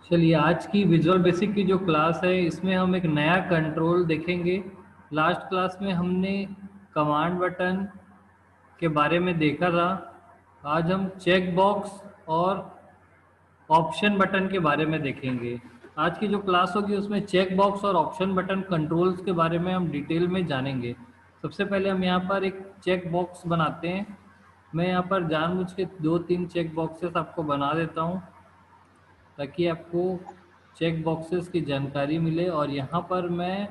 चलिए आज की विजुअल बेसिक की जो क्लास है इसमें हम एक नया कंट्रोल देखेंगे। लास्ट क्लास में हमने कमांड बटन के बारे में देखा था। आज हम चेक बॉक्स और ऑप्शन बटन के बारे में देखेंगे। आज की जो क्लास होगी उसमें चेक बॉक्स और ऑप्शन बटन कंट्रोल्स के बारे में हम डिटेल में जानेंगे। सबसे पहले हम यहाँ पर एक चेक बॉक्स बनाते हैं। मैं यहाँ पर जानबूझ के 2-3 चेक बॉक्सेस आपको बना देता हूँ ताकि आपको चेक बॉक्सेस की जानकारी मिले। और यहाँ पर मैं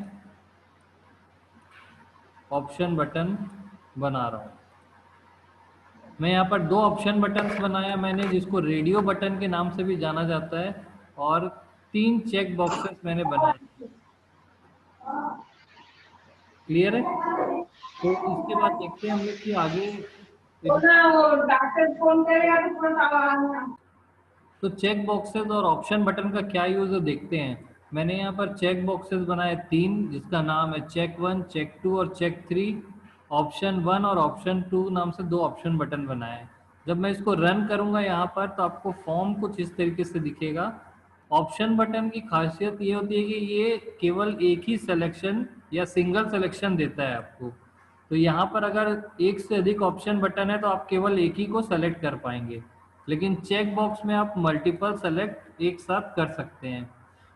ऑप्शन बटन बना रहा हूँ। मैं यहाँ पर 2 ऑप्शन बटन्स बनाया मैंने, जिसको रेडियो बटन के नाम से भी जाना जाता है, और 3 चेक बॉक्सेस मैंने बनाए। क्लियर है? तो इसके बाद देखते हैं हम लोग कि आगे वो डॉक्टर फोन करेगा तो तुरंत आवाज। तो चेक बॉक्सेस और ऑप्शन बटन का क्या यूज़ है देखते हैं। मैंने यहाँ पर चेक बॉक्सेस बनाए 3, जिसका नाम है चेक 1, चेक 2 और चेक 3। ऑप्शन 1 और ऑप्शन 2 नाम से 2 ऑप्शन बटन बनाए। जब मैं इसको रन करूँगा यहाँ पर तो आपको फॉर्म कुछ इस तरीके से दिखेगा। ऑप्शन बटन की खासियत ये होती है कि ये केवल एक ही सिलेक्शन या सिंगल सिलेक्शन देता है आपको। तो यहाँ पर अगर एक से अधिक ऑप्शन बटन है तो आप केवल एक ही को सेलेक्ट कर पाएंगे, लेकिन चेक बॉक्स में आप मल्टीपल सेलेक्ट एक साथ कर सकते हैं।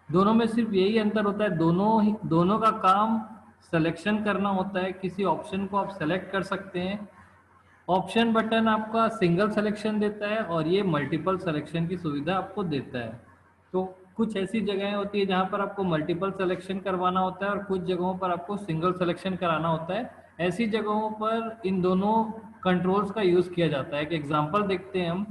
दोनों में सिर्फ यही अंतर होता है, दोनों का काम सिलेक्शन करना होता है। किसी ऑप्शन को आप सेलेक्ट कर सकते हैं। ऑप्शन बटन आपका सिंगल सिलेक्शन देता है और ये मल्टीपल सिलेक्शन की सुविधा आपको देता है। तो कुछ ऐसी जगहें होती है जहाँ पर आपको मल्टीपल सिलेक्शन करवाना होता है और कुछ जगहों पर आपको सिंगल सिलेक्शन कराना होता है। ऐसी जगहों पर इन दोनों कंट्रोल्स का यूज़ किया जाता है। एक एग्जांपल देखते हैं हम।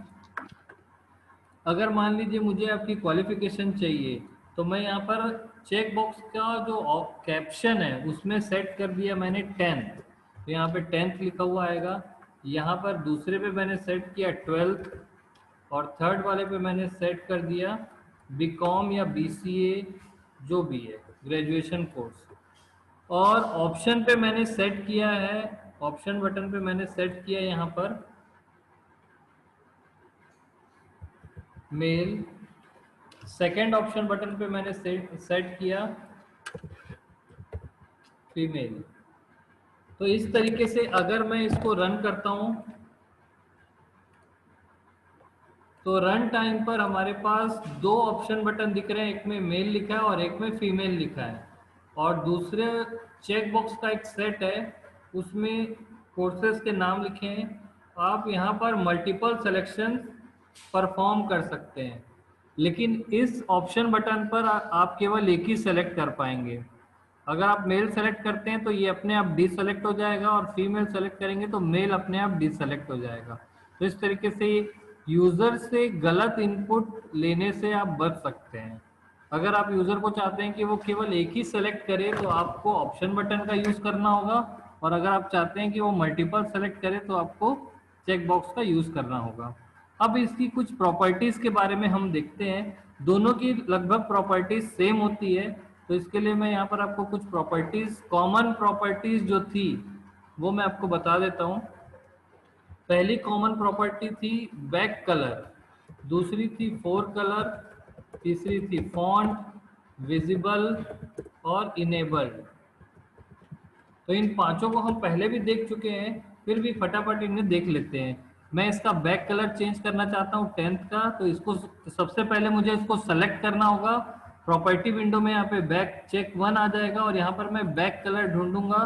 अगर मान लीजिए मुझे आपकी क्वालिफिकेशन चाहिए, तो मैं यहाँ पर चेक बॉक्स का जो कैप्शन है उसमें सेट कर दिया मैंने 10th। तो यहाँ पे 10th लिखा हुआ आएगा। यहाँ पर दूसरे पे मैंने सेट किया 12th, और थर्ड वाले पे मैंने सेट कर दिया बीकॉम या बीसीए, जो भी है ग्रेजुएशन कोर्स। और ऑप्शन पे मैंने सेट किया है, ऑप्शन बटन पे मैंने सेट किया यहाँ पर मेल। सेकंड ऑप्शन बटन पे मैंने सेट किया फीमेल। तो इस तरीके से अगर मैं इसको रन करता हूं तो रन टाइम पर हमारे पास 2 ऑप्शन बटन दिख रहे हैं, एक में मेल लिखा है और एक में फीमेल लिखा है। और दूसरे चेक बॉक्स का एक सेट है, उसमें कोर्सेज के नाम लिखे हैं। आप यहाँ पर मल्टीपल सिलेक्शन परफॉर्म कर सकते हैं, लेकिन इस ऑप्शन बटन पर आप केवल एक ही सेलेक्ट कर पाएंगे। अगर आप मेल सेलेक्ट करते हैं तो ये अपने आप डिसेलेक्ट हो जाएगा, और फीमेल सेलेक्ट करेंगे तो मेल अपने आप डिसेलेक्ट हो जाएगा। तो इस तरीके से यूज़र से गलत इनपुट लेने से आप बच सकते हैं। अगर आप यूज़र को चाहते हैं कि वो केवल एक ही सेलेक्ट करे तो आपको ऑप्शन बटन का यूज़ करना होगा, और अगर आप चाहते हैं कि वो मल्टीपल सेलेक्ट करे तो आपको चेक बॉक्स का यूज़ करना होगा। अब इसकी कुछ प्रॉपर्टीज़ के बारे में हम देखते हैं। दोनों की लगभग प्रॉपर्टीज़ सेम होती है। तो इसके लिए मैं यहाँ पर आपको कुछ प्रॉपर्टीज़, कॉमन प्रॉपर्टीज़ जो थी वो मैं आपको बता देता हूँ। पहली कॉमन प्रॉपर्टी थी बैक कलर, दूसरी थी फोर कलर, तीसरी थी फॉन्ट, विजिबल और इनेबल्ड। तो इन पांचों को हम पहले भी देख चुके हैं, फिर भी फटाफट इन्हें देख लेते हैं। मैं इसका बैक कलर चेंज करना चाहता हूँ 10th का, तो इसको सबसे पहले मुझे इसको सेलेक्ट करना होगा। प्रॉपर्टी विंडो में यहाँ पे बैक चेक 1 आ जाएगा और यहाँ पर मैं बैक कलर ढूंढूंगा।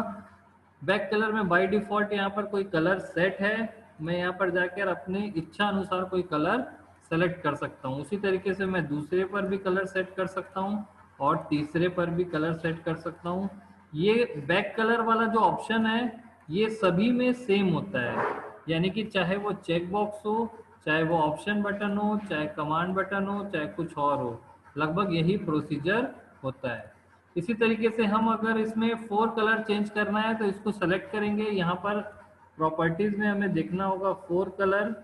बैक कलर में बाय डिफॉल्ट यहाँ पर कोई कलर सेट है, मैं यहाँ पर जाकर अपनी इच्छा अनुसार कोई कलर सेलेक्ट कर सकता हूँ। उसी तरीके से मैं दूसरे पर भी कलर सेट कर सकता हूँ और तीसरे पर भी कलर सेट कर सकता हूँ। ये बैक कलर वाला जो ऑप्शन है ये सभी में सेम होता है, यानी कि चाहे वो चेक बॉक्स हो, चाहे वो ऑप्शन बटन हो, चाहे कमांड बटन हो, चाहे कुछ और हो, लगभग यही प्रोसीजर होता है। इसी तरीके से हम अगर इसमें 4 कलर चेंज करना है तो इसको सेलेक्ट करेंगे। यहाँ पर प्रॉपर्टीज में हमें देखना होगा 4 कलर।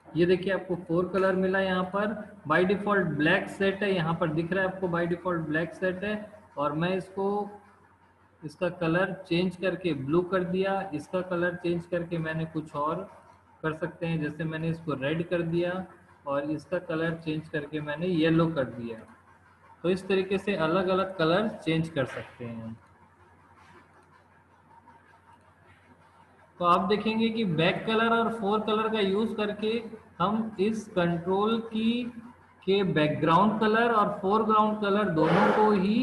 ये देखिए आपको 4 कलर मिला। यहाँ पर बाय डिफॉल्ट ब्लैक सेट है, यहाँ पर दिख रहा है आपको बाय डिफॉल्ट ब्लैक सेट है। और मैं इसको इसका कलर चेंज करके ब्लू कर दिया, इसका कलर चेंज करके मैंने कुछ और कर सकते हैं, जैसे मैंने इसको रेड कर दिया। और इसका कलर चेंज करके मैंने येलो कर दिया। तो इस तरीके से अलग अलग कलर चेंज कर सकते हैं। तो आप देखेंगे कि बैक कलर और फोर कलर का यूज करके हम इस कंट्रोल की के बैकग्राउंड कलर और फोरग्राउंड कलर दोनों को ही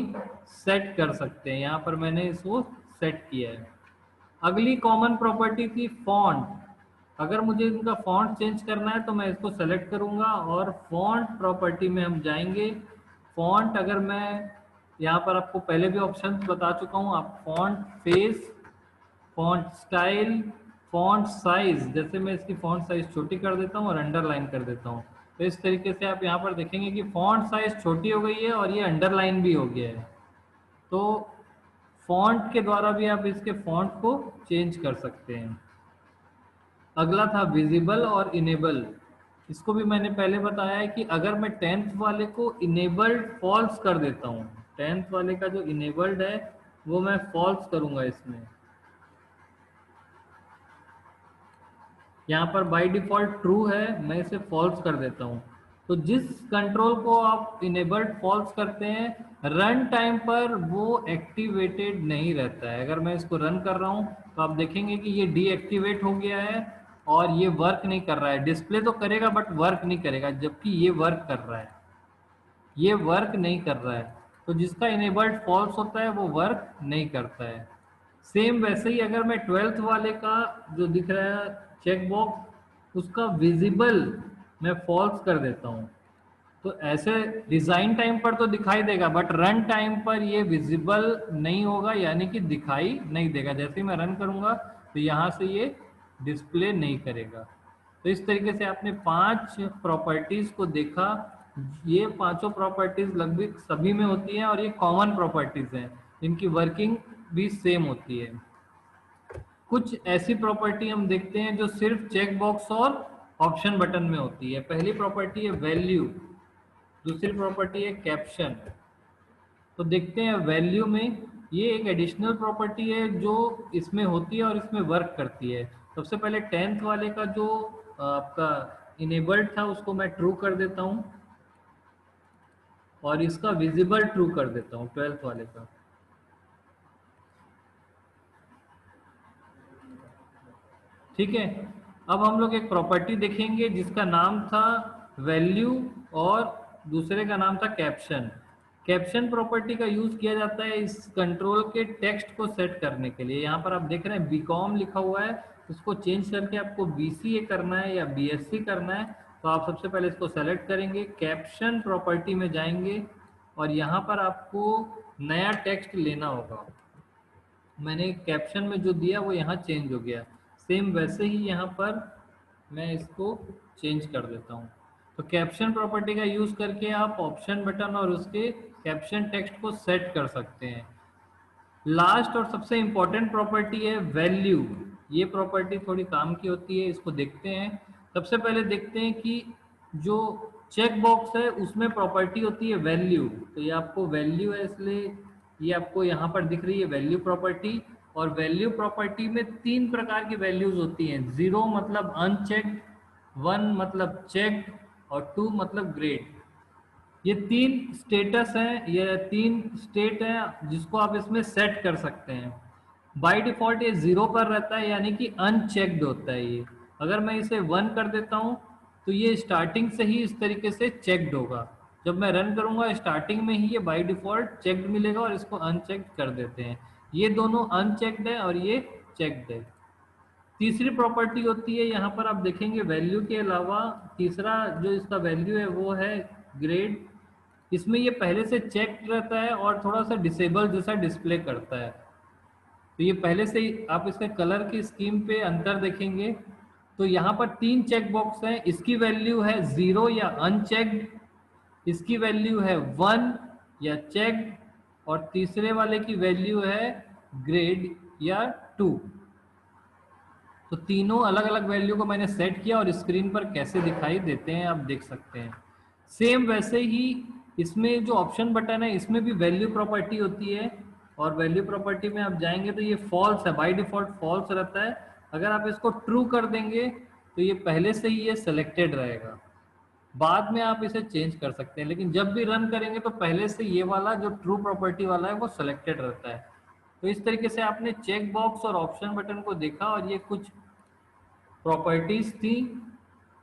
सेट कर सकते हैं। यहाँ पर मैंने इसको सेट किया है। अगली कॉमन प्रॉपर्टी थी फॉन्ट। अगर मुझे इनका फॉन्ट चेंज करना है तो मैं इसको सेलेक्ट करूंगा और फॉन्ट प्रॉपर्टी में हम जाएंगे। फॉन्ट अगर मैं यहाँ पर आपको पहले भी ऑप्शन बता चुका हूँ, आप font face, font style, font size, जैसे मैं इसकी फॉन्ट साइज छोटी कर देता हूँ और अंडरलाइन कर देता हूँ, तो इस तरीके से आप यहाँ पर देखेंगे कि फॉन्ट साइज छोटी हो गई है और ये अंडरलाइन भी हो गया है। तो फॉन्ट के द्वारा भी आप इसके फॉन्ट को चेंज कर सकते हैं। अगला था विजिबल और इनेबल। इसको भी मैंने पहले बताया है कि अगर मैं 10th वाले को इनेबल्ड फॉल्स कर देता हूँ, 10th वाले का जो इनेबल्ड है वो मैं फॉल्स करूंगा इसमें। यहाँ पर बाय डिफॉल्ट ट्रू है, मैं इसे फॉल्स कर देता हूँ। तो जिस कंट्रोल को आप इनेबल्ड फॉल्स करते हैं रन टाइम पर वो एक्टिवेटेड नहीं रहता है। अगर मैं इसको रन कर रहा हूँ तो आप देखेंगे कि ये डीएक्टिवेट हो गया है और ये वर्क नहीं कर रहा है। डिस्प्ले तो करेगा बट वर्क नहीं करेगा, जबकि ये वर्क कर रहा है, ये वर्क नहीं कर रहा है। तो जिसका इनेबल्ड फॉल्स होता है वो वर्क नहीं करता है। सेम वैसे ही अगर मैं 12th वाले का जो दिख रहा है चेक बॉक्स, उसका विजिबल मैं फॉल्स कर देता हूँ, तो ऐसे डिजाइन टाइम पर तो दिखाई देगा बट रन टाइम पर ये विजिबल नहीं होगा, यानी कि दिखाई नहीं देगा। जैसे ही मैं रन करूंगा तो यहाँ से ये डिस्प्ले नहीं करेगा। तो इस तरीके से आपने 5 प्रॉपर्टीज को देखा। ये पांचों प्रॉपर्टीज लगभग सभी में होती हैं और ये कॉमन प्रॉपर्टीज हैं, इनकी वर्किंग भी सेम होती है। कुछ ऐसी प्रॉपर्टी हम देखते हैं जो सिर्फ चेक बॉक्स और ऑप्शन बटन में होती है। पहली प्रॉपर्टी है वैल्यू, दूसरी प्रॉपर्टी है कैप्शन। तो देखते हैं वैल्यू में, ये एक एडिशनल प्रॉपर्टी है जो इसमें होती है और इसमें वर्क करती है। सबसे पहले 10th वाले का जो आपका इनेबल्ड था उसको मैं ट्रू कर देता हूँ और इसका विजिबल ट्रू कर देता हूँ 12th वाले का। ठीक है, अब हम लोग एक प्रॉपर्टी देखेंगे जिसका नाम था वैल्यू और दूसरे का नाम था कैप्शन। कैप्शन प्रॉपर्टी का यूज किया जाता है इस कंट्रोल के टेक्स्ट को सेट करने के लिए। यहाँ पर आप देख रहे हैं बीकॉम लिखा हुआ है, उसको चेंज करके आपको बीसीए करना है या बीएससी करना है। तो आप सबसे पहले इसको सेलेक्ट करेंगे, कैप्शन प्रॉपर्टी में जाएंगे और यहाँ पर आपको नया टेक्स्ट लेना होगा। मैंने कैप्शन में जो दिया वो यहाँ चेंज हो गया, सेम वैसे ही यहाँ पर मैं इसको चेंज कर देता हूँ। तो कैप्शन प्रॉपर्टी का यूज करके आप ऑप्शन बटन और उसके कैप्शन टेक्स्ट को सेट कर सकते हैं। लास्ट और सबसे इंपॉर्टेंट प्रॉपर्टी है वैल्यू। ये प्रॉपर्टी थोड़ी काम की होती है, इसको देखते हैं। सबसे पहले देखते हैं कि जो चेक बॉक्स है उसमें प्रॉपर्टी होती है वैल्यू। तो ये आपको वैल्यू है, इसलिए ये आपको यहाँ पर दिख रही है वैल्यू प्रॉपर्टी। और वैल्यू प्रॉपर्टी में 3 प्रकार की वैल्यूज होती हैं। 0 मतलब अनचेक्ड, 1 मतलब चेक्ड और 2 मतलब ग्रेड। ये 3 स्टेटस हैं, ये 3 स्टेट हैं जिसको आप इसमें सेट कर सकते हैं। बाय डिफॉल्ट ये 0 पर रहता है, यानी कि अनचेक्ड होता है ये। अगर मैं इसे 1 कर देता हूँ तो ये स्टार्टिंग से ही इस तरीके से चेक्ड होगा। जब मैं रन करूंगा स्टार्टिंग में ही ये बाय डिफॉल्ट चेक्ड मिलेगा और इसको अनचेक्ड कर देते हैं। ये दोनों अनचेक्ड है और ये चेक्ड है। तीसरी प्रॉपर्टी होती है, यहाँ पर आप देखेंगे वैल्यू के अलावा तीसरा जो इसका वैल्यू है वो है ग्रेड। इसमें ये पहले से चेक रहता है और थोड़ा सा डिसेबल जैसा डिस्प्ले करता है। तो ये पहले से ही आप इसके कलर की स्कीम पे अंतर देखेंगे। तो यहाँ पर 3 चेक बॉक्स हैं, इसकी वैल्यू है 0 या अनचेक्ड, इसकी वैल्यू है 1 या चेक्ड और तीसरे वाले की वैल्यू है ग्रेड या 2। तो तीनों अलग अलग वैल्यू को मैंने सेट किया और स्क्रीन पर कैसे दिखाई देते हैं आप देख सकते हैं। सेम वैसे ही इसमें जो ऑप्शन बटन है इसमें भी वैल्यू प्रॉपर्टी होती है और वैल्यू प्रॉपर्टी में आप जाएंगे तो ये फॉल्स है, बाय डिफॉल्ट फॉल्स रहता है। अगर आप इसको ट्रू कर देंगे तो ये पहले से ही ये सिलेक्टेड रहेगा। बाद में आप इसे चेंज कर सकते हैं, लेकिन जब भी रन करेंगे तो पहले से ये वाला जो ट्रू प्रॉपर्टी वाला है वो सिलेक्टेड रहता है। तो इस तरीके से आपने चेक बॉक्स और ऑप्शन बटन को देखा, और ये कुछ प्रॉपर्टीज थी,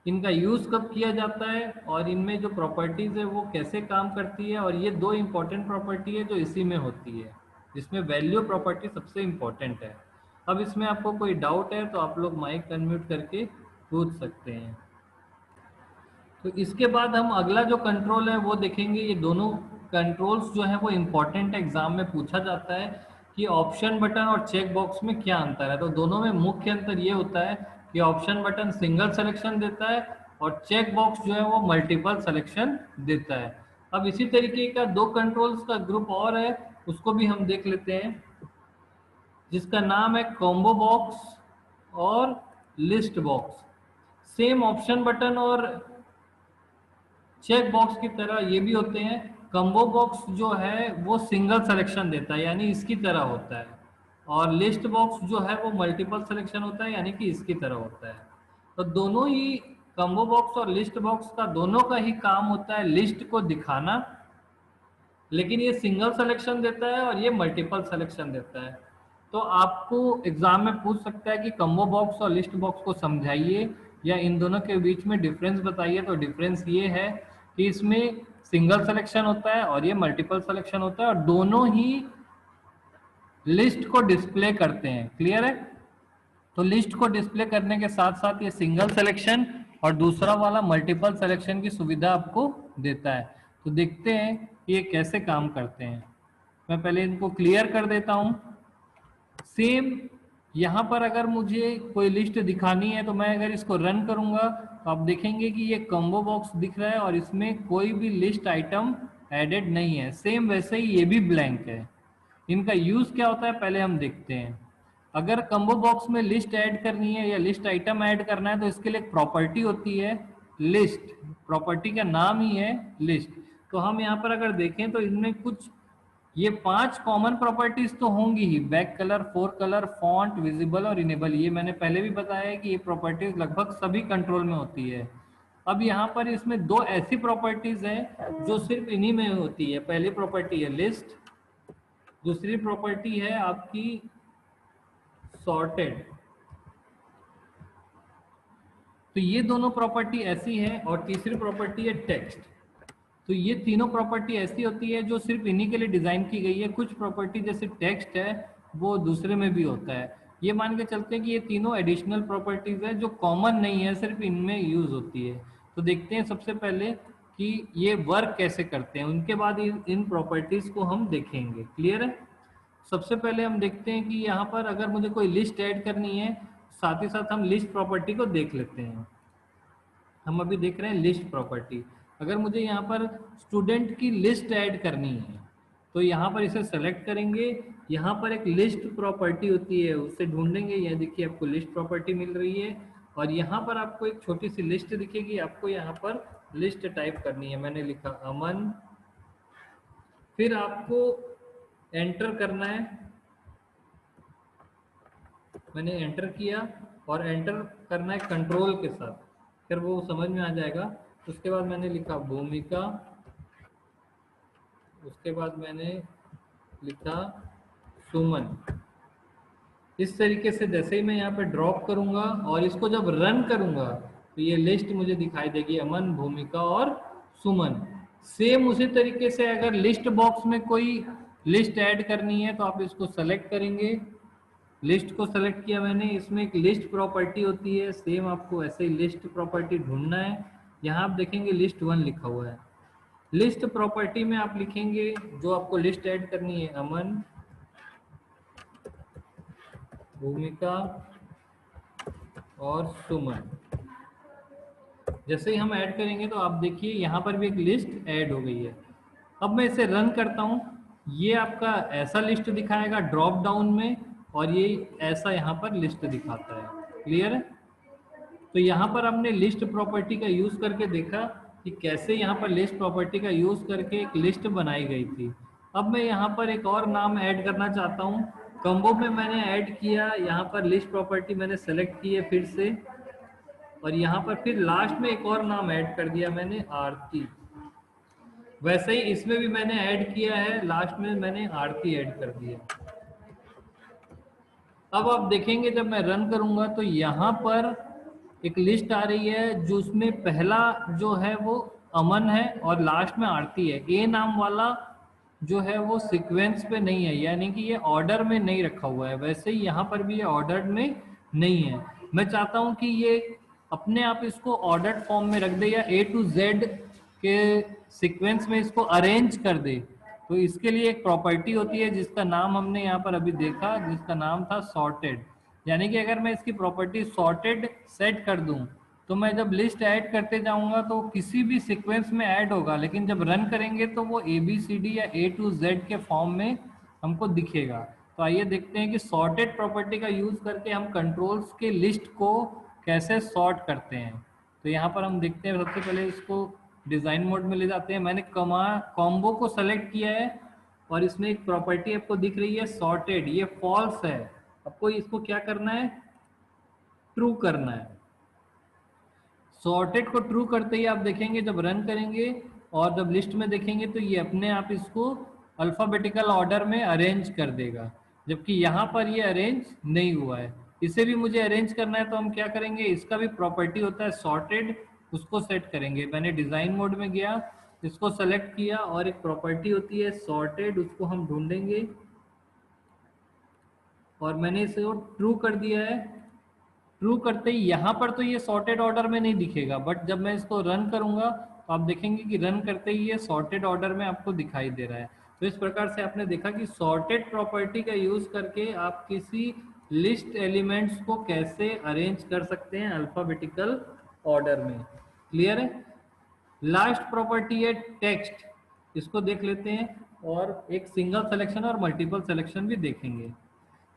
इनका यूज़ कब किया जाता है और इनमें जो प्रॉपर्टीज़ है वो कैसे काम करती है, और ये दो इम्पॉर्टेंट प्रॉपर्टी है जो इसी में होती है, जिसमें वैल्यू प्रॉपर्टी सबसे इम्पॉर्टेंट है। अब इसमें आपको कोई डाउट है तो आप लोग माइक अनम्यूट करके पूछ सकते हैं। तो इसके बाद हम अगला जो कंट्रोल है वो देखेंगे। ये दोनों कंट्रोल्स जो है वो इम्पॉर्टेंट एग्जाम में पूछा जाता है कि ऑप्शन बटन और चेक बॉक्स में क्या अंतर है। तो दोनों में मुख्य अंतर ये होता है कि ऑप्शन बटन सिंगल सिलेक्शन देता है और चेक बॉक्स जो है वो मल्टीपल सिलेक्शन देता है। अब इसी तरीके का दो कंट्रोल्स का ग्रुप और है, उसको भी हम देख लेते हैं, जिसका नाम है कॉम्बो बॉक्स और list box. Same option button और चेक बॉक्स की तरह ये भी होते हैं। कम्बो बॉक्स जो है वो सिंगल सिलेक्शन देता है, यानी इसकी तरह होता है, और लिस्ट बॉक्स जो है वो मल्टीपल सिलेक्शन होता है, यानी कि इसकी तरह होता है। तो दोनों ही कम्बो बॉक्स और लिस्ट बॉक्स का दोनों का ही काम होता है लिस्ट को दिखाना, लेकिन ये सिंगल सिलेक्शन देता है और ये मल्टीपल सिलेक्शन देता है। तो आपको एग्जाम में पूछ सकता है कि कम्बो बॉक्स और लिस्ट बॉक्स को समझाइए या इन दोनों के बीच में डिफरेंस बताइए। तो डिफरेंस ये है कि इसमें सिंगल सिलेक्शन होता है और ये मल्टीपल सिलेक्शन होता है, और दोनों ही लिस्ट को डिस्प्ले करते हैं। क्लियर है? तो लिस्ट को डिस्प्ले करने के साथ साथ ये सिंगल सिलेक्शन और दूसरा वाला मल्टीपल सिलेक्शन की सुविधा आपको देता है। तो देखते हैं कि ये कैसे काम करते हैं। मैं पहले इनको क्लियर कर देता हूं। सेम यहाँ पर अगर मुझे कोई लिस्ट दिखानी है तो मैं अगर इसको रन करूंगा तो आप देखेंगे कि ये कॉम्बो बॉक्स दिख रहा है और इसमें कोई भी लिस्ट आइटम एडेड नहीं है। सेम वैसे ही ये भी ब्लैंक है। इनका यूज क्या होता है पहले हम देखते हैं। अगर कम्बो बॉक्स में लिस्ट ऐड करनी है या लिस्ट आइटम ऐड करना है तो इसके लिए एक प्रॉपर्टी होती है लिस्ट। प्रॉपर्टी का नाम ही है लिस्ट। तो हम यहाँ पर अगर देखें तो इनमें कुछ ये 5 कॉमन प्रॉपर्टीज तो होंगी ही, back colour, fore colour, font, visible और इनेबल। ये मैंने पहले भी बताया है कि ये प्रॉपर्टीज लगभग सभी कंट्रोल में होती है। अब यहाँ पर इसमें दो ऐसी प्रॉपर्टीज हैं जो सिर्फ इन्हीं में होती है। पहली प्रॉपर्टी है लिस्ट, दूसरी प्रॉपर्टी है आपकी सॉर्टेड। तो ये दोनों प्रॉपर्टी ऐसी है, और तीसरी प्रॉपर्टी है टेक्स्ट। तो ये तीनों प्रॉपर्टी ऐसी होती है जो सिर्फ इन्हीं के लिए डिजाइन की गई है। कुछ प्रॉपर्टी जैसे टेक्स्ट है वो दूसरे में भी होता है। ये मान के चलते हैं कि ये तीनों एडिशनल प्रॉपर्टीज है जो कॉमन नहीं है, सिर्फ इनमें यूज होती है। तो देखते हैं सबसे पहले कि ये वर्क कैसे करते हैं, उनके बाद इन प्रॉपर्टीज को हम देखेंगे। क्लियर है? सबसे पहले हम देखते हैं कि यहाँ पर अगर मुझे कोई लिस्ट ऐड करनी है, साथ ही साथ हम लिस्ट प्रॉपर्टी को देख लेते हैं। हम अभी देख रहे हैं लिस्ट प्रॉपर्टी। अगर मुझे यहाँ पर स्टूडेंट की लिस्ट ऐड करनी है तो यहाँ पर इसे सेलेक्ट करेंगे। यहाँ पर एक लिस्ट प्रॉपर्टी होती है, उससे ढूंढेंगे। यह देखिए आपको लिस्ट प्रॉपर्टी मिल रही है, और यहाँ पर आपको एक छोटी सी लिस्ट दिखेगी। आपको यहाँ पर लिस्ट टाइप करनी है। मैंने लिखा अमन, फिर आपको एंटर करना है। मैंने एंटर किया, और एंटर करना है कंट्रोल के साथ, फिर वो समझ में आ जाएगा। उसके बाद मैंने लिखा भूमिका, उसके बाद मैंने लिखा सुमन। इस तरीके से जैसे ही मैं यहाँ पे ड्रॉप करूंगा और इसको जब रन करूंगा तो ये लिस्ट मुझे दिखाई देगी, अमन, भूमिका और सुमन। सेम उसी तरीके से अगर लिस्ट बॉक्स में कोई लिस्ट ऐड करनी है तो आप इसको सेलेक्ट करेंगे। लिस्ट को सेलेक्ट किया मैंने, इसमें एक लिस्ट प्रॉपर्टी होती है। सेम आपको ऐसे ही लिस्ट प्रॉपर्टी ढूंढना है। यहाँ आप देखेंगे लिस्ट 1 लिखा हुआ है। लिस्ट प्रॉपर्टी में आप लिखेंगे जो आपको लिस्ट ऐड करनी है, अमन, भूमिका और सुमन। जैसे ही हम ऐड करेंगे तो आप देखिए यहाँ पर भी एक लिस्ट ऐड हो गई है। अब मैं इसे रन करता हूँ। ये आपका ऐसा लिस्ट दिखाएगा ड्रॉप डाउन में, और ये ऐसा यहाँ पर लिस्ट दिखाता है। क्लियर है? तो यहाँ पर हमने लिस्ट प्रॉपर्टी का यूज करके देखा कि कैसे यहाँ पर लिस्ट प्रॉपर्टी का यूज करके एक लिस्ट बनाई गई थी। अब मैं यहाँ पर एक और नाम ऐड करना चाहता हूँ। कॉम्बो में मैंने ऐड किया, यहाँ पर लिस्ट प्रॉपर्टी मैंने सेलेक्ट की है फिर से, और यहाँ पर फिर लास्ट में एक और नाम ऐड कर दिया मैंने, आरती। वैसे ही इसमें भी मैंने ऐड किया है, लास्ट में मैंने आरती ऐड कर दिया। अब आप देखेंगे जब मैं रन करूंगा तो यहाँ पर एक लिस्ट आ रही है, जो उसमें पहला जो है वो अमन है और लास्ट में आरती है। ए नाम वाला जो है वो सीक्वेंस पे नहीं है, यानी कि ये ऑर्डर में नहीं रखा हुआ है। वैसे ही यहाँ पर भी ये ऑर्डर में नहीं है। मैं चाहता हूँ कि ये अपने आप इसको ऑर्डर्ड फॉर्म में रख दे, या ए टू जेड के सीक्वेंस में इसको अरेंज कर दे। तो इसके लिए एक प्रॉपर्टी होती है जिसका नाम हमने यहाँ पर अभी देखा, जिसका नाम था सॉर्टेड। यानी कि अगर मैं इसकी प्रॉपर्टी सॉर्टेड सेट कर दूं तो मैं जब लिस्ट ऐड करते जाऊंगा तो किसी भी सीक्वेंस में ऐड होगा, लेकिन जब रन करेंगे तो वो ए बी सी डी या ए टू जेड के फॉर्म में हमको दिखेगा। तो आइए देखते हैं कि सॉर्टेड प्रॉपर्टी का यूज करके हम कंट्रोल्स के लिस्ट को कैसे सॉर्ट करते हैं। तो यहाँ पर हम देखते हैं, सबसे पहले इसको डिजाइन मोड में ले जाते हैं। मैंने कॉम्बो को सेलेक्ट किया है और इसमें एक प्रॉपर्टी आपको दिख रही है सॉर्टेड, ये फॉल्स है। आपको इसको क्या करना है, ट्रू करना है। सॉर्टेड को ट्रू करते ही आप देखेंगे जब रन करेंगे और जब लिस्ट में देखेंगे तो ये अपने आप इसको अल्फाबेटिकल ऑर्डर में अरेंज कर देगा, जबकि यहाँ पर ये अरेंज नहीं हुआ है। इसे भी मुझे अरेंज करना है तो हम क्या करेंगे, इसका भी प्रॉपर्टी होता है सॉर्टेड, उसको सेट करेंगे। मैंने डिजाइन मोड में गया, इसको सेलेक्ट किया और एक प्रॉपर्टी होती है सॉर्टेड, उसको हम ढूंढेंगे और मैंने इसे ट्रू कर दिया है। ट्रू करते ही यहाँ पर तो ये सॉर्टेड ऑर्डर में नहीं दिखेगा, बट जब मैं इसको रन करूंगा तो आप देखेंगे कि रन करते ही ये सॉर्टेड ऑर्डर में आपको दिखाई दे रहा है। तो इस प्रकार से आपने देखा कि सॉर्टेड प्रॉपर्टी का यूज करके आप किसी लिस्ट एलिमेंट्स को कैसे अरेंज कर सकते हैं अल्फाबेटिकल ऑर्डर में। क्लियर है। लास्ट प्रॉपर्टी है टेक्स्ट, इसको देख लेते हैं और एक सिंगल सिलेक्शन और मल्टीपल सिलेक्शन भी देखेंगे।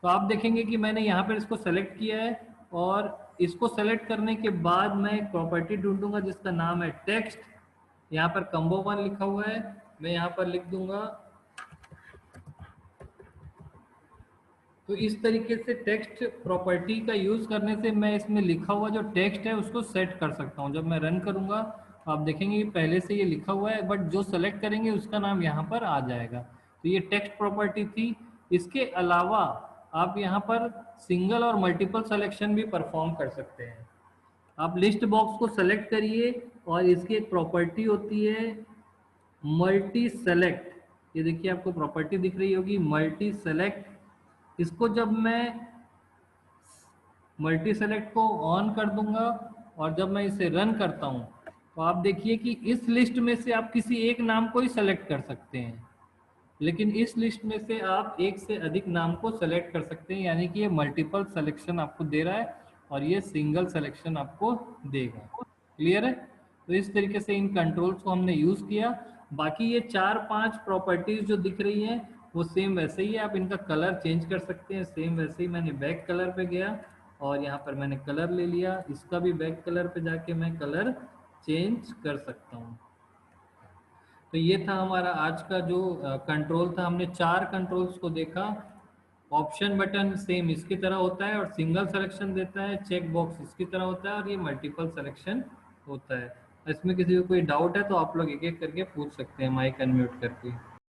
तो आप देखेंगे कि मैंने यहाँ पर इसको सेलेक्ट किया है और इसको सेलेक्ट करने के बाद मैं एक प्रॉपर्टी ढूंढूंगा जिसका नाम है टेक्स्ट। यहाँ पर कम्बो 1 लिखा हुआ है, मैं यहाँ पर लिख दूंगा। तो इस तरीके से टेक्स्ट प्रॉपर्टी का यूज करने से मैं इसमें लिखा हुआ जो टेक्स्ट है उसको सेट कर सकता हूँ। जब मैं रन करूंगा तो आप देखेंगे कि पहले से ये लिखा हुआ है, बट जो सेलेक्ट करेंगे उसका नाम यहाँ पर आ जाएगा। तो ये टेक्स्ट प्रॉपर्टी थी। इसके अलावा आप यहाँ पर सिंगल और मल्टीपल सिलेक्शन भी परफॉर्म कर सकते हैं। आप लिस्ट बॉक्स को सेलेक्ट करिए और इसकी एक प्रॉपर्टी होती है मल्टी सेलेक्ट। ये देखिए आपको प्रॉपर्टी दिख रही होगी मल्टी सेलेक्ट। इसको जब मैं मल्टी सेलेक्ट को ऑन कर दूंगा और जब मैं इसे रन करता हूं तो आप देखिए कि इस लिस्ट में से आप किसी एक नाम को ही सेलेक्ट कर सकते हैं, लेकिन इस लिस्ट में से आप एक से अधिक नाम को सेलेक्ट कर सकते हैं। यानी कि ये मल्टीपल सिलेक्शन आपको दे रहा है और ये सिंगल सिलेक्शन आपको देगा। क्लियर है। तो इस तरीके से इन कंट्रोल्स को हमने यूज किया। बाकी ये 4-5 प्रॉपर्टीज जो दिख रही हैं वो सेम वैसे ही है, आप इनका कलर चेंज कर सकते हैं। सेम वैसे ही मैंने बैक कलर पे गया और यहाँ पर मैंने कलर ले लिया, इसका भी बैक कलर पे जाके मैं कलर चेंज कर सकता हूँ। तो ये था हमारा आज का जो कंट्रोल था। हमने 4 कंट्रोल्स को देखा। ऑप्शन बटन सेम इसकी तरह होता है और सिंगल सिलेक्शन देता है, चेक बॉक्स इसकी तरह होता है और ये मल्टीपल सिलेक्शन होता है। इसमें किसी को कोई डाउट है तो आप लोग एक एक करके पूछ सकते हैं माइक अनम्यूट करके।